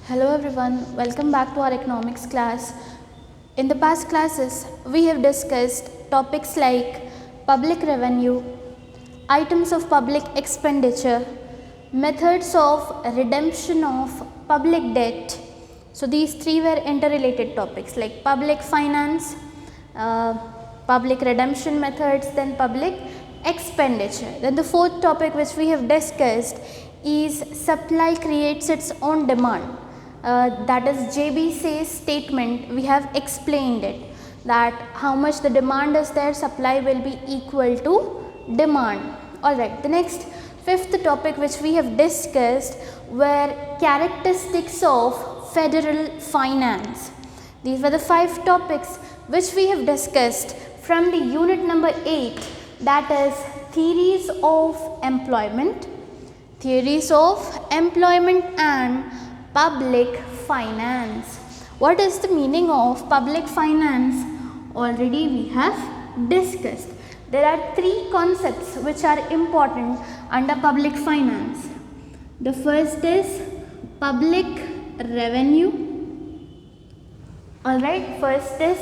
Hello everyone, welcome back to our economics class. In the past classes, we have discussed topics like public revenue, items of public expenditure, methods of redemption of public debt. So these three were interrelated topics like public finance, public redemption methods, then public expenditure. Then the fourth topic which we have discussed is supply creates its own demand. That is JB says statement. We have explained it, that how much the demand is there, supply will be equal to demand. Alright, the next fifth topic which we have discussed were characteristics of federal finance. These were the 5 topics which we have discussed from the unit number 8, that is theories of employment and public finance. What is the meaning of public finance? Already we have discussed. There are 3 concepts which are important under public finance. The first is public revenue. Alright, first is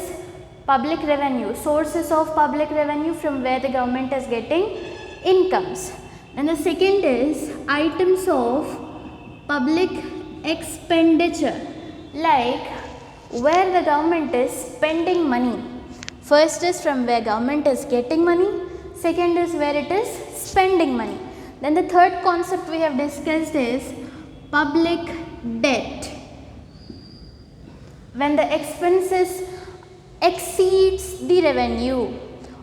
public revenue, sources of public revenue from where the government is getting incomes. And the second is items of public expenditure, like where the government is spending money. First is from where government is getting money, second is where it is spending money. Then the third concept we have discussed is public debt. When the expenses exceeds the revenue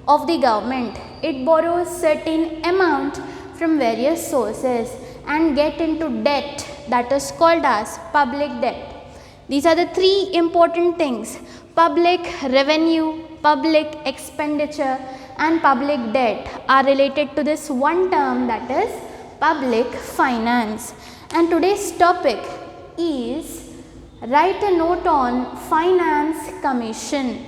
of the government, it borrows certain amount from various sources and get into debt, that is called as public debt. These are the 3 important things: public revenue, public expenditure and public debt are related to this one term, that is public finance. And today's topic is write a note on finance commission.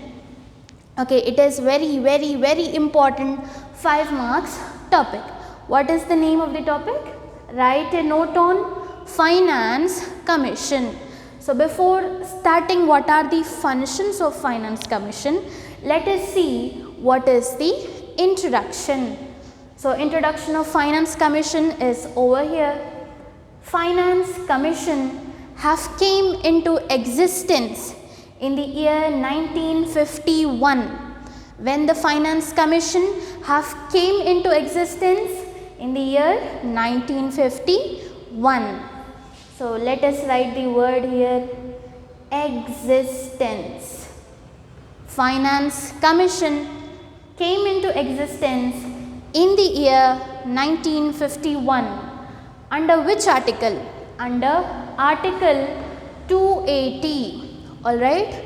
Okay, it is very important 5 marks topic. What is the name of the topic? Write a note on finance commission. So before starting what are the functions of finance commission, let us see what is the introduction. So introduction of finance commission is over here. Finance commission have came into existence in the year 1951. When the finance commission have came into existence in the year 1951. So let us write the word here, existence. Finance commission came into existence in the year 1951. Under which article? Under article 280. Alright.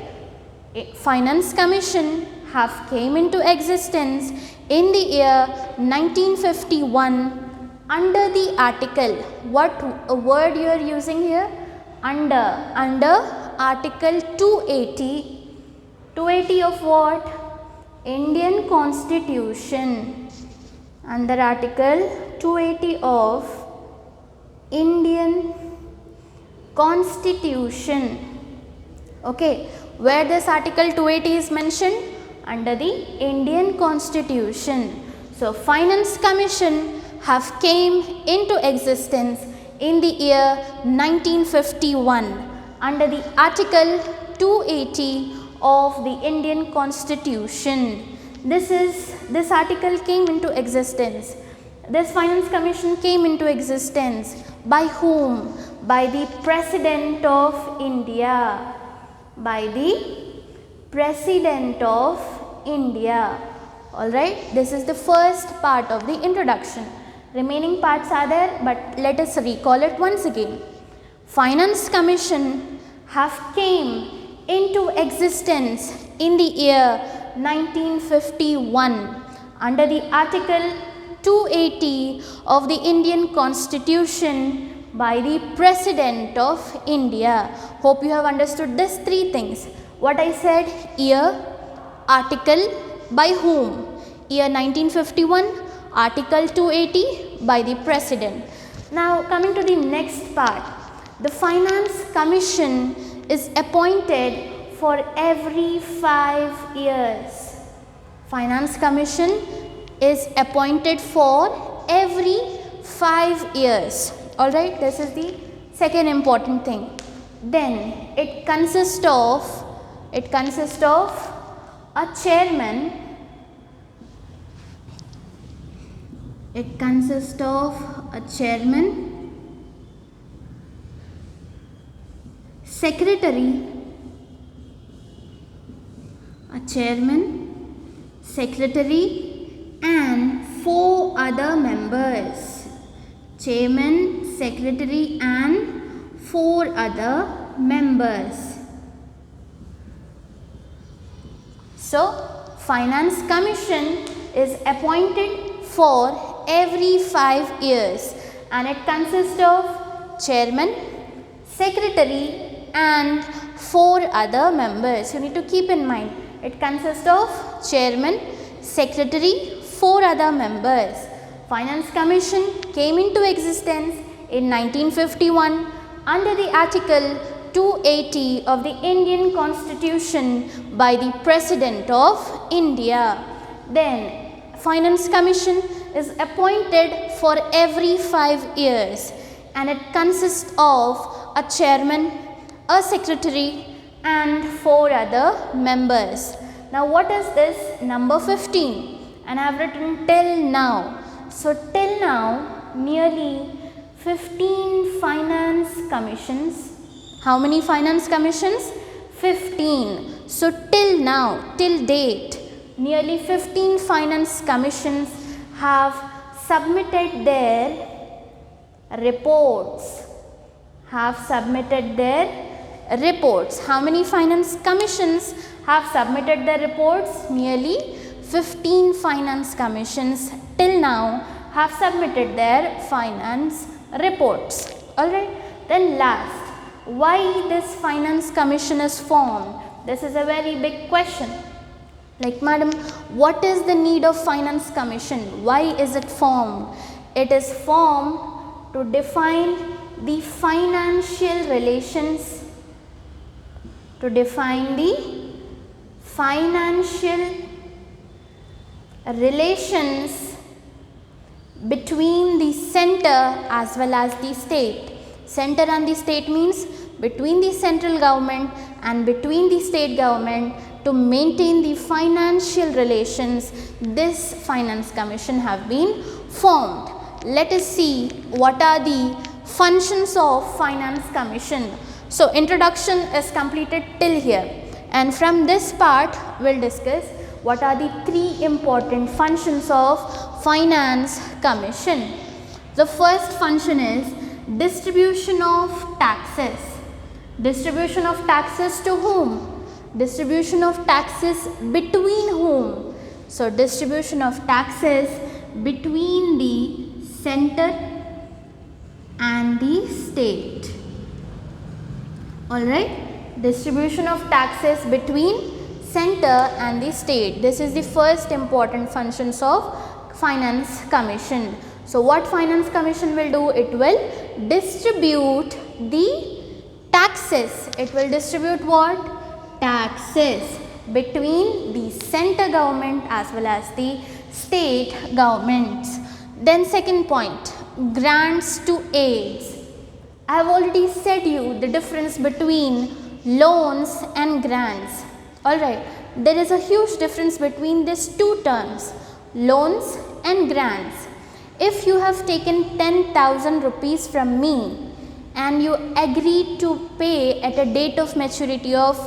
Finance commission have came into existence in the year 1951 under the article. What word you are using here? Under article 280. 280 of what? Indian Constitution. Under article 280 of Indian Constitution. Okay, where this article 280 is mentioned? Under the Indian Constitution. So finance commission have came into existence in the year 1951 under the article 280 of the Indian Constitution. This article came into existence. This finance commission came into existence by whom? By the President of India. By the President of India. Alright, this is the first part of the introduction. Remaining parts are there, but let us recall it once again. Finance commission have came into existence in the year 1951 under the article 280 of the Indian Constitution by the President of India. Hope you have understood these 3 things. What I said, year, article, by whom? Year 1951, article 280 by the President. Now coming to the next part, The Finance Commission is appointed for every 5 years. Finance Commission is appointed for every 5 years. Alright, this is the second important thing. Then it consists of a chairman. It consists of a chairman, secretary, and 4 other members. Chairman, secretary and 4 other members. So, Finance Commission is appointed for every 5 years and it consists of chairman, secretary and 4 other members. You need to keep in mind, it consists of chairman, secretary, 4 other members. Finance Commission came into existence in 1951 under the Article 280 of the Indian Constitution by the President of India. Then Finance Commission is appointed for every 5 years and it consists of a chairman, a secretary and 4 other members. Now what is this number 15? And I have written till now. So till now nearly 15 finance commissions. How many finance commissions? 15. So till now, till date, nearly 15 finance commissions have submitted their reports. How many finance commissions have submitted their reports? Nearly 15 finance commissions till now have submitted their finance reports. Alright, then last, why this finance commission is formed? This is a very big question. Like, madam, what is the need of finance commission? Why is it formed? It is formed to define the financial relations, between the center as well as the state. Center and the state means between the central government and between the state government to maintain the financial relations. This finance commission have been formed. Let us see what are the functions of finance commission. So introduction is completed till here, and from this part we'll discuss what are the 3 important functions of finance commission. The first function is distribution of taxes. Distribution of taxes to whom? Distribution of taxes between whom? So distribution of taxes between the center and the state. Alright, distribution of taxes between center and the state. This is the first important functions of finance commission. So what finance commission will do? It will distribute the taxes. It will distribute what? Taxes between the center government as well as the state governments. Then second point, grants to aids. I have already said you the difference between loans and grants. Alright, there is a huge difference between these 2 terms, loans and grants. If you have taken 10,000 rupees from me and you agreed to pay at a date of maturity of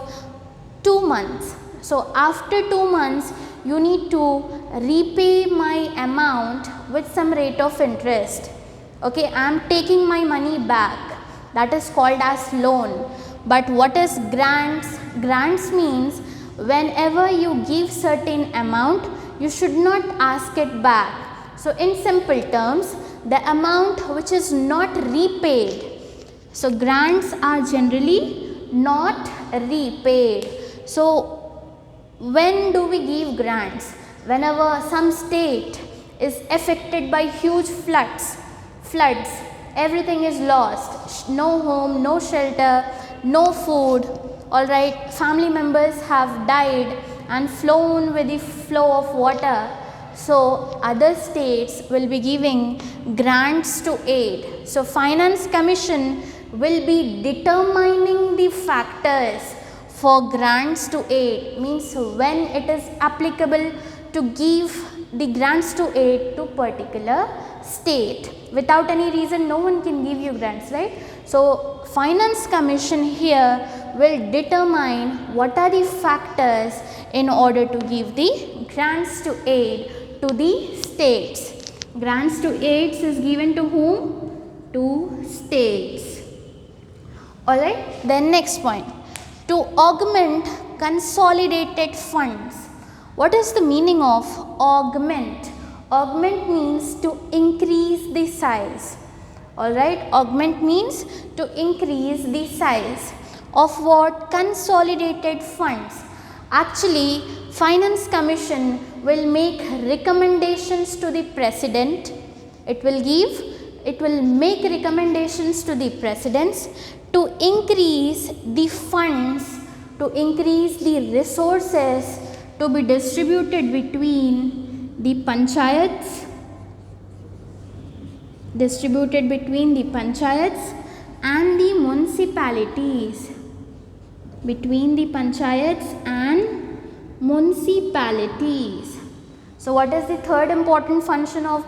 2 months. So after 2 months you need to repay my amount with some rate of interest. Okay, I am taking my money back. That is called as loan. But what is grants? Grants means whenever you give certain amount, you should not ask it back. So in simple terms, the amount which is not repaid. So grants are generally not repaid. So when do we give grants? Whenever some state is affected by huge floods, everything is lost, no home, no shelter, no food. Alright, family members have died and flown with the flow of water. So other states will be giving grants to aid. So Finance Commission will be determining the factors for grants to aid, means when it is applicable to give the grants to aid to particular state. Without any reason, no one can give you grants, right? So Finance Commission here will determine what are the factors in order to give the grants to aid to the states. Grants to aids is given to whom? To states. Alright, then next point. To augment consolidated funds. What is the meaning of augment? Augment means to increase the size. Alright, augment means to increase the size of what? Consolidated funds. Actually, Finance Commission will make recommendations to the President. It will make recommendations to the presidents to increase the funds, to increase the resources to be distributed between the panchayats, and the municipalities, So what is the third important function of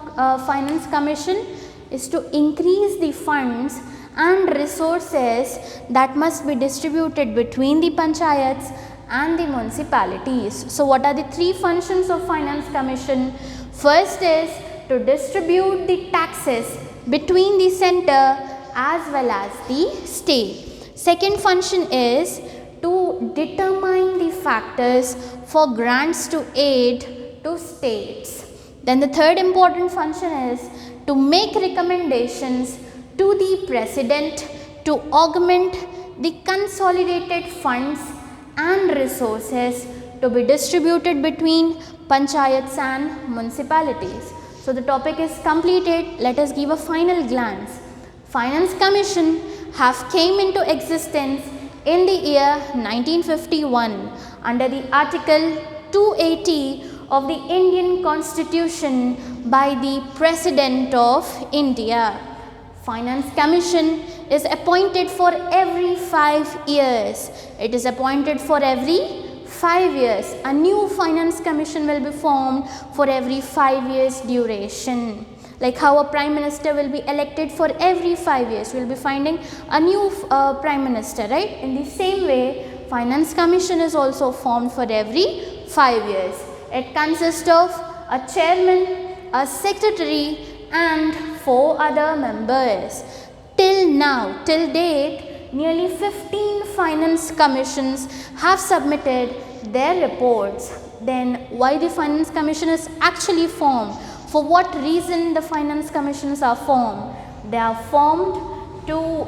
Finance Commission? Is to increase the funds and resources that must be distributed between the panchayats and the municipalities. So what are the three functions of Finance Commission? First is to distribute the taxes between the center as well as the state. Second function is to determine the factors for grants to aid to states. Then the third important function is to make recommendations to the President to augment the consolidated funds and resources to be distributed between panchayats and municipalities. So the topic is completed. Let us give a final glance. Finance Commission have came into existence in the year 1951 under the Article 280 of the Indian Constitution by the President of India. Finance Commission is appointed for every 5 years. It is appointed for every 5 years. A new Finance Commission will be formed for every 5 years duration. Like how a Prime Minister will be elected for every 5 years. We will be finding a new Prime Minister, right? In the same way, Finance Commission is also formed for every 5 years. It consists of a chairman, a secretary and 4 other members. Till now, till date, nearly 15 Finance Commissions have submitted their reports. Then why the Finance Commission is actually formed? For what reason the Finance Commissions are formed? They are formed to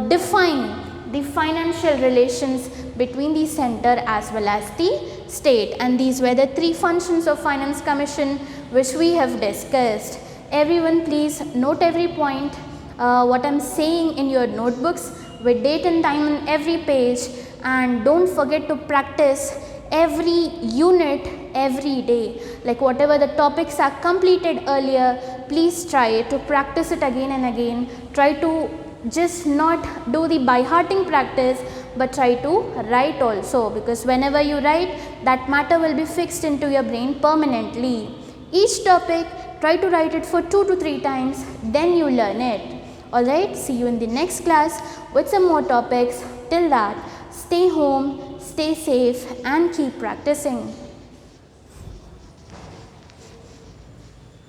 define the financial relations between the center as well as the state, and these were the 3 functions of Finance Commission which we have discussed. Everyone please note every point what I am saying in your notebooks with date and time on every page, and don't forget to practice every unit every day. Like whatever the topics are completed earlier, please try to practice it again and again. Try to just not do the by-hearting practice, but try to write also, because whenever you write, that matter will be fixed into your brain permanently. Each topic, try to write it for 2 to 3 times, then you learn it. Alright, see you in the next class with some more topics. Till that, stay home, stay safe and keep practicing.